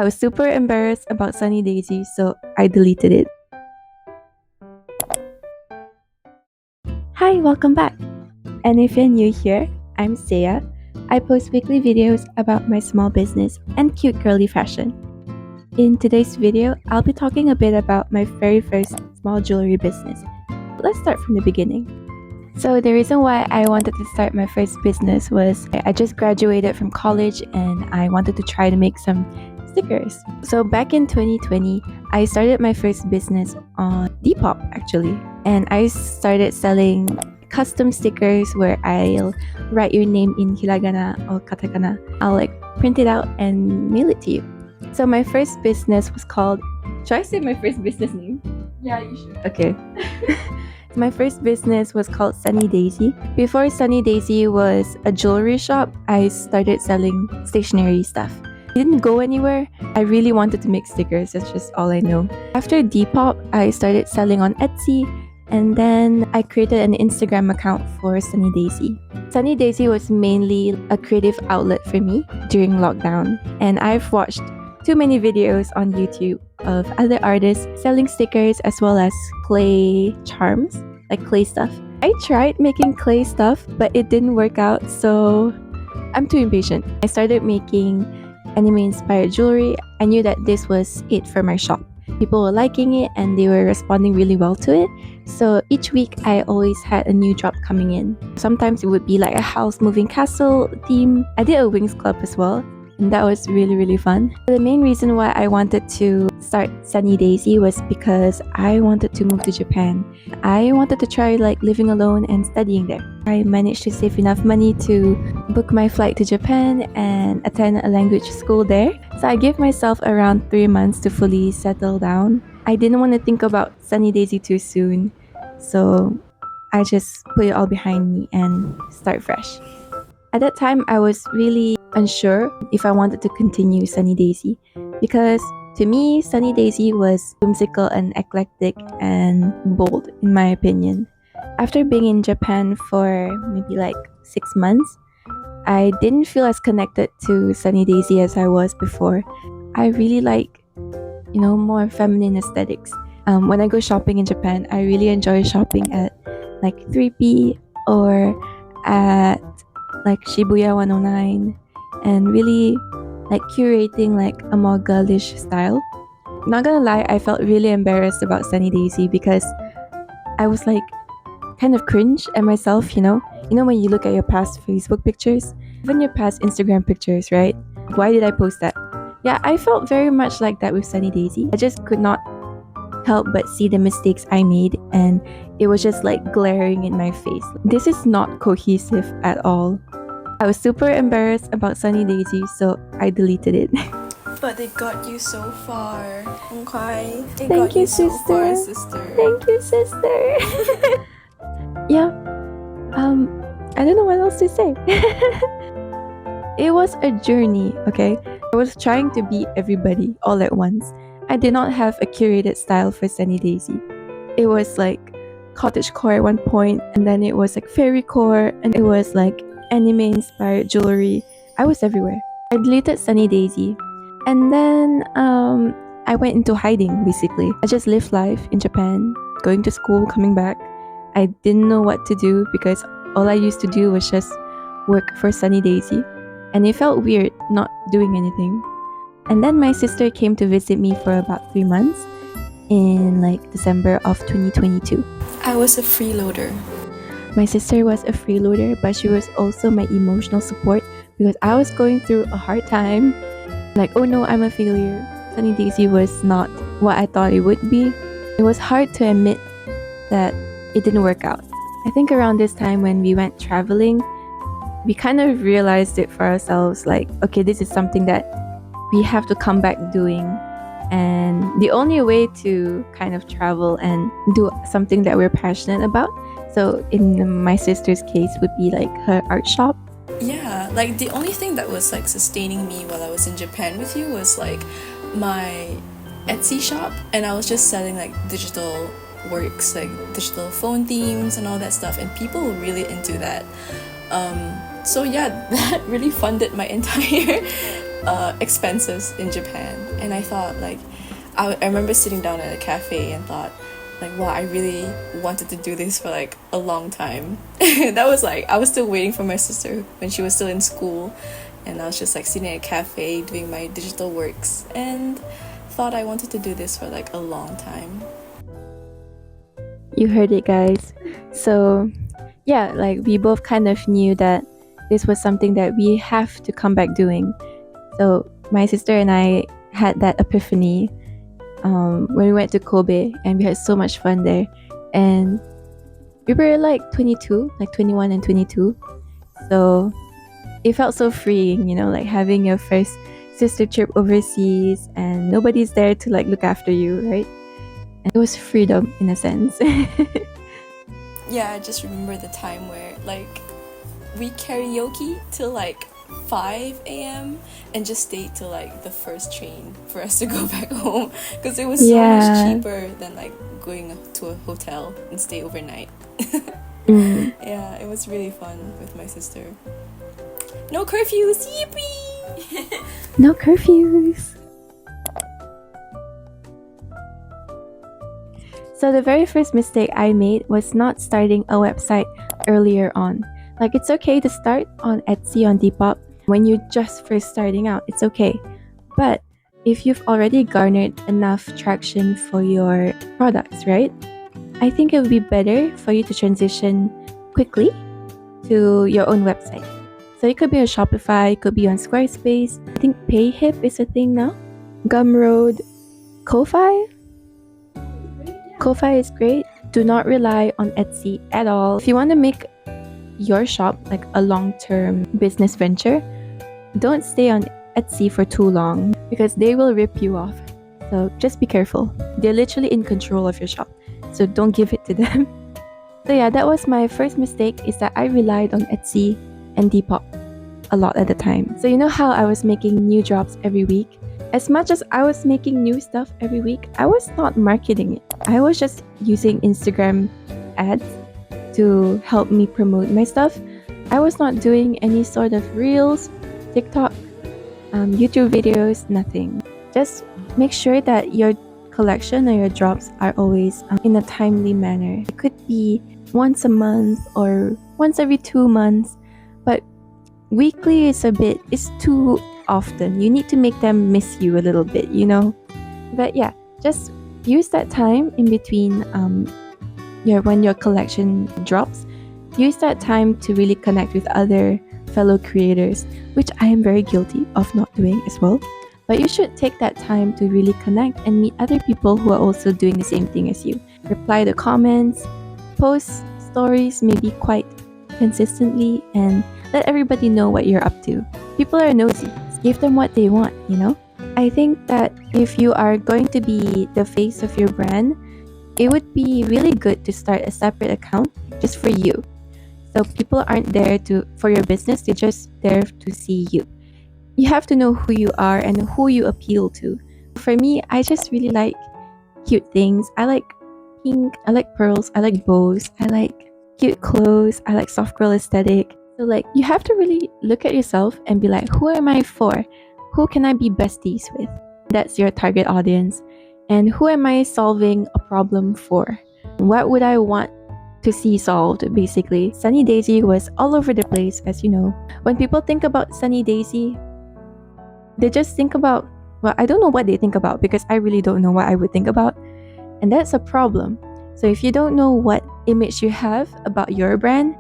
I was super embarrassed about Sunny Daisy, so I deleted it. Hi, welcome back. And if you're new here, I'm Saeya. I post weekly videos about my small business and cute girly fashion. In today's video, I'll be talking a bit about my very first small jewelry business. Let's start from the beginning. So the reason why I wanted to start my first business was I just graduated from college and I wanted to try to make some stickers. So back in 2020, I started my first business on Depop actually. And I started selling custom stickers where I'll write your name in hiragana or katakana. I'll print it out and mail it to you. So my first business was called, should I say my first business name? Yeah, you should. Okay. My first business was called Sunnydaiisy. Before Sunnydaiisy was a jewelry shop, I started selling stationery stuff. It didn't go anywhere. I really wanted to make stickers, that's just all I know. After Depop, I started selling on Etsy, and then I created an Instagram account for Sunnydaiisy. Sunnydaiisy was mainly a creative outlet for me during lockdown, and I've watched too many videos on YouTube of other artists selling stickers as well as clay charms, like clay stuff. I tried making clay stuff, but it didn't work out, so I'm too impatient. I started making anime-inspired jewelry. I knew that this was it for my shop. People were liking it and they were responding really well to it. So each week I always had a new drop coming in. Sometimes it would be like a house moving castle theme. I did a wings club as well, and that was really fun. The main reason why I wanted to start Sunnydaiisy was because I wanted to move to Japan. I wanted to try living alone and studying there. I managed to save enough money to book my flight to Japan and attend a language school there. So I gave myself around 3 months to fully settle down. I didn't want to think about Sunnydaiisy too soon, so I just put it all behind me and start fresh. At that time, I was really unsure if I wanted to continue Sunnydaiisy because to me, Sunnydaiisy was whimsical and eclectic and bold, in my opinion. After being in Japan for maybe 6 months, I didn't feel as connected to Sunnydaiisy as I was before. I really like, more feminine aesthetics. When I go shopping in Japan, I really enjoy shopping at 3P or at Shibuya 109 and really curating a more girlish style. Not gonna lie, I felt really embarrassed about Sunnydaiisy because I was kind of cringe at myself, when you look at your past Facebook pictures, even your past Instagram pictures, right? Why did I post that? Yeah, I felt very much like that with Sunnydaiisy. I just could not help but see the mistakes I made, and it was just glaring in my face. This is not cohesive at all. I was super embarrassed about Sunnydaiisy, so I deleted it. But they got you so far. Okay. They Thank got you, so far, sister. sister. Thank you, sister. Yeah. I don't know what else to say. It was a journey, okay? I was trying to be everybody all at once. I did not have a curated style for Sunnydaiisy. It was cottagecore at one point, and then it was fairycore, and it was anime-inspired jewelry. I was everywhere. I deleted Sunnydaiisy, and then I went into hiding, basically. I just lived life in Japan, going to school, coming back. I didn't know what to do because all I used to do was just work for Sunnydaiisy, and it felt weird not doing anything. And then my sister came to visit me for about 3 months in December of 2022. I was a freeloader. My sister was a freeloader, but she was also my emotional support because I was going through a hard time. Oh no, I'm a failure. Sunnydaiisy was not what I thought it would be. It was hard to admit that it didn't work out. I think around this time when we went traveling, we kind of realized it for ourselves, okay, this is something that we have to come back doing. And the only way to kind of travel and do something that we're passionate about, so in my sister's case would be her art shop. Yeah, the only thing that was sustaining me while I was in Japan with you was my Etsy shop, and I was just selling digital works, digital phone themes and all that stuff, and people were really into that. So yeah, that really funded my entire expenses in Japan, and I thought like I remember sitting down at a cafe and thought like, wow, I really wanted to do this for like a long time. That was like I was still waiting for my sister when she was still in school, and I was just like sitting at a cafe doing my digital works and thought I wanted to do this for like a long time. You heard it, guys. So, yeah, like we both kind of knew that this was something that we have to come back doing. So, my sister and I had that epiphany when we went to Kobe, and we had so much fun there. And we were like 22, like 21 and 22. So, it felt so freeing, you know, like having your first sister trip overseas and nobody's there to like look after you, right? And it was freedom in a sense. Yeah, I just remember the time where like we karaoke till like 5 a.m. and just stayed till like the first train for us to go back home because it was so much cheaper than like going to a hotel and stay overnight. Yeah, it was really fun with my sister. No curfews, yippee! No curfews. So the very first mistake I made was not starting a website earlier on. Like it's okay to start on Etsy, on Depop when you're just first starting out. It's okay. But if you've already garnered enough traction for your products, right? I think it would be better for you to transition quickly to your own website. So it could be on Shopify, it could be on Squarespace. I think PayHip is a thing now. Gumroad, Ko-Fi. Ko-Fi is great. Do not rely on Etsy at all. If you want to make your shop like a long-term business venture, don't stay on Etsy for too long because they will rip you off. So just be careful. They're literally in control of your shop. So don't give it to them. So yeah, that was my first mistake, is that I relied on Etsy and Depop a lot at the time. So you know how I was making new drops every week? As much as I was making new stuff every week, I was not marketing it. I was just using Instagram ads to help me promote my stuff. I was not doing any sort of reels, TikTok, YouTube videos, nothing. Just make sure that your collection or your drops are always in a timely manner. It could be once a month or once every 2 months, but weekly is too often. You need to make them miss you a little bit, you know? But yeah, just use that time in between when your collection drops. Use that time to really connect with other fellow creators, which I am very guilty of not doing as well. But you should take that time to really connect and meet other people who are also doing the same thing as you. Reply to comments, post stories maybe quite consistently, and let everybody know what you're up to. People are nosy. Give them what they want, you know? I think that if you are going to be the face of your brand, it would be really good to start a separate account just for you. So people aren't there for your business, they're just there to see you. You have to know who you are and who you appeal to. For me, I just really like cute things. I like pink, I like pearls, I like bows, I like cute clothes, I like soft girl aesthetic. So like you have to really look at yourself and be like, who am I for? Who can I be besties with? That's your target audience. And who am I solving a problem for? What would I want to see solved, basically? Sunny Daisy was all over the place, as you know. When people think about Sunny Daisy, they just think about, well, I don't know what they think about because I really don't know what I would think about. And that's a problem. So if you don't know what image you have about your brand,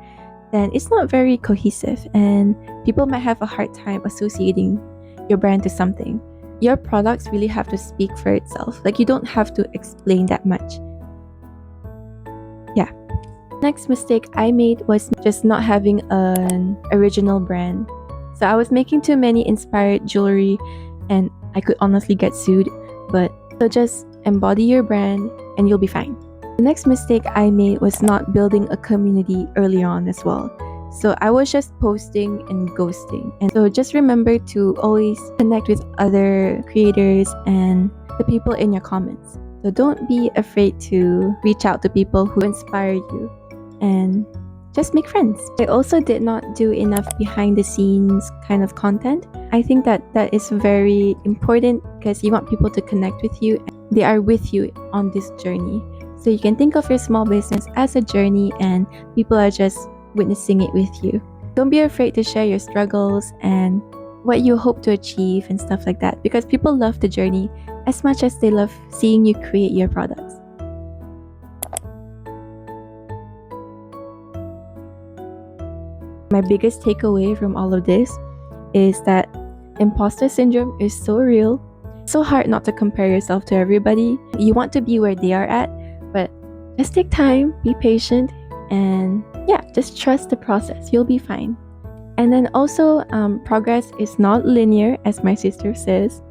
then it's not very cohesive and people might have a hard time associating your brand to something. Your products really have to speak for itself. Like you don't have to explain that much. Yeah. Next mistake I made was just not having an original brand. So I was making too many inspired jewelry and I could honestly get sued. But so just embody your brand and you'll be fine. The next mistake I made was not building a community early on as well. So I was just posting and ghosting. And so just remember to always connect with other creators and the people in your comments. So don't be afraid to reach out to people who inspire you. And just make friends. I also did not do enough behind the scenes kind of content. I think that is very important because you want people to connect with you. They are with you on this journey. So you can think of your small business as a journey and people are just witnessing it with you. Don't be afraid to share your struggles and what you hope to achieve and stuff like that, because people love the journey as much as they love seeing you create your products. My biggest takeaway from all of this is that imposter syndrome is so real. It's so hard not to compare yourself to everybody. You want to be where they are at, but just take time, be patient, and yeah, just trust the process. You'll be fine. And then also, progress is not linear, as my sister says.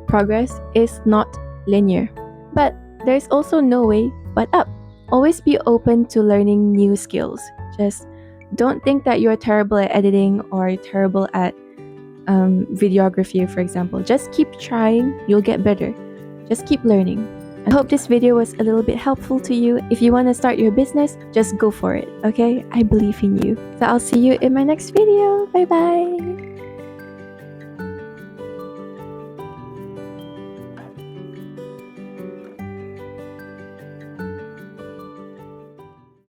Progress is not linear, but there's also no way but up. Always be open to learning new skills. Just don't think that you're terrible at editing or terrible at videography, for example. Just keep trying, you'll get better. Just keep learning. I hope this video was a little bit helpful to you. If you want to start your business, just go for it, okay? I believe in you. So I'll see you in my next video. Bye bye.